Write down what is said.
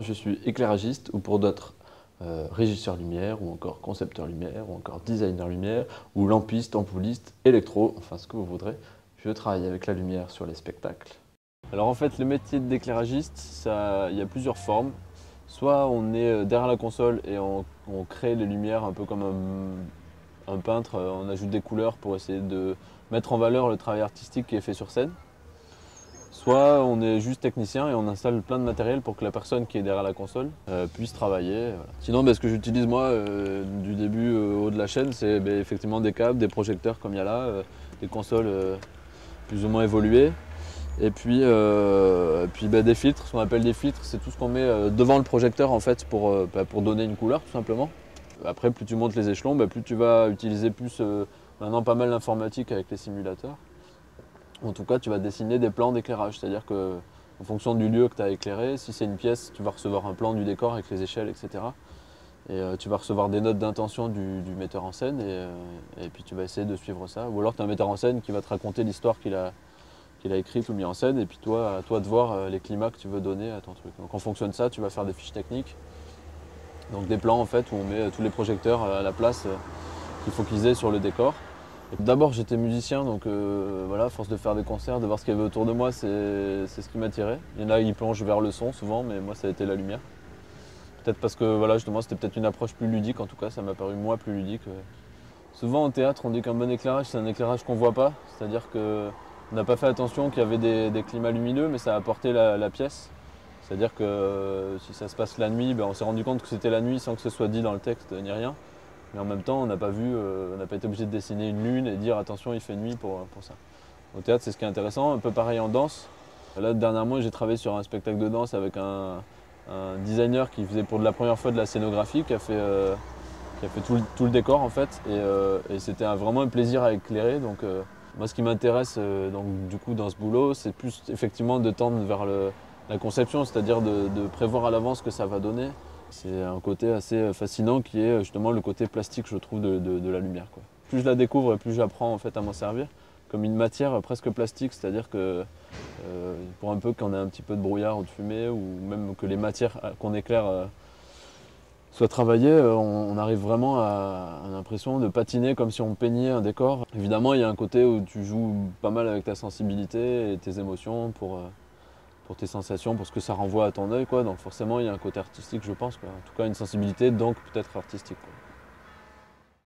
Je suis éclairagiste ou pour d'autres régisseur lumière ou encore concepteur lumière ou encore designer lumière ou lampiste, ampouliste, électro, enfin ce que vous voudrez. Je travaille avec la lumière sur les spectacles. Alors en fait le métier d'éclairagiste, il y a plusieurs formes. Soit on est derrière la console et on crée les lumières un peu comme un peintre, on ajoute des couleurs pour essayer de mettre en valeur le travail artistique qui est fait sur scène. Soit on est juste technicien et on installe plein de matériel pour que la personne qui est derrière la console puisse travailler. Voilà. Sinon, ce que j'utilise moi du début au haut de la chaîne, c'est effectivement des câbles, des projecteurs comme il y a là, des consoles plus ou moins évoluées. Et puis, des filtres, ce qu'on appelle des filtres, c'est tout ce qu'on met devant le projecteur en fait pour donner une couleur tout simplement. Après, plus tu montes les échelons, plus tu vas utiliser maintenant pas mal d'informatique avec les simulateurs. En tout cas, tu vas dessiner des plans d'éclairage, c'est-à-dire que en fonction du lieu que tu as éclairé, si c'est une pièce, tu vas recevoir un plan du décor avec les échelles, etc. Et tu vas recevoir des notes d'intention du metteur en scène et puis tu vas essayer de suivre ça. Ou alors tu as un metteur en scène qui va te raconter l'histoire qu'il a écrite ou mis en scène et puis toi, à toi de voir les climats que tu veux donner à ton truc. Donc en fonction de ça, tu vas faire des fiches techniques. Donc des plans en fait où on met tous les projecteurs à la place qu'il faut qu'ils aient sur le décor. D'abord j'étais musicien, donc voilà, à force de faire des concerts, de voir ce qu'il y avait autour de moi, c'est ce qui m'attirait. Il y en a qui plongent vers le son souvent, mais moi ça a été la lumière. Peut-être parce que voilà, justement c'était peut-être une approche plus ludique, en tout cas ça m'a paru moi plus ludique. Souvent au théâtre on dit qu'un bon éclairage c'est un éclairage qu'on ne voit pas, c'est-à-dire qu'on n'a pas fait attention qu'il y avait des climats lumineux, mais ça a apporté la pièce. C'est-à-dire que si ça se passe la nuit, on s'est rendu compte que c'était la nuit sans que ce soit dit dans le texte ni rien. Mais en même temps, on n'a pas été obligé de dessiner une lune et dire attention, il fait nuit pour ça. Au théâtre, c'est ce qui est intéressant, un peu pareil en danse. Là, dernièrement, j'ai travaillé sur un spectacle de danse avec un designer qui faisait pour la première fois de la scénographie, qui a fait tout le décor en fait. Et c'était vraiment un plaisir à éclairer. Donc, moi, ce qui m'intéresse du coup dans ce boulot, c'est plus effectivement de tendre vers la conception, c'est-à-dire de prévoir à l'avance ce que ça va donner. C'est un côté assez fascinant qui est justement le côté plastique, je trouve, de la lumière, quoi. Plus je la découvre et plus j'apprends en fait à m'en servir comme une matière presque plastique, c'est-à-dire que pour un peu qu'on ait un petit peu de brouillard ou de fumée ou même que les matières qu'on éclaire soient travaillées, on arrive vraiment à l'impression de patiner comme si on peignait un décor. Évidemment, il y a un côté où tu joues pas mal avec ta sensibilité et tes émotions pour tes sensations, pour ce que ça renvoie à ton œil, quoi. Donc forcément il y a un côté artistique, je pense, quoi. En tout cas une sensibilité, donc peut-être artistique, quoi.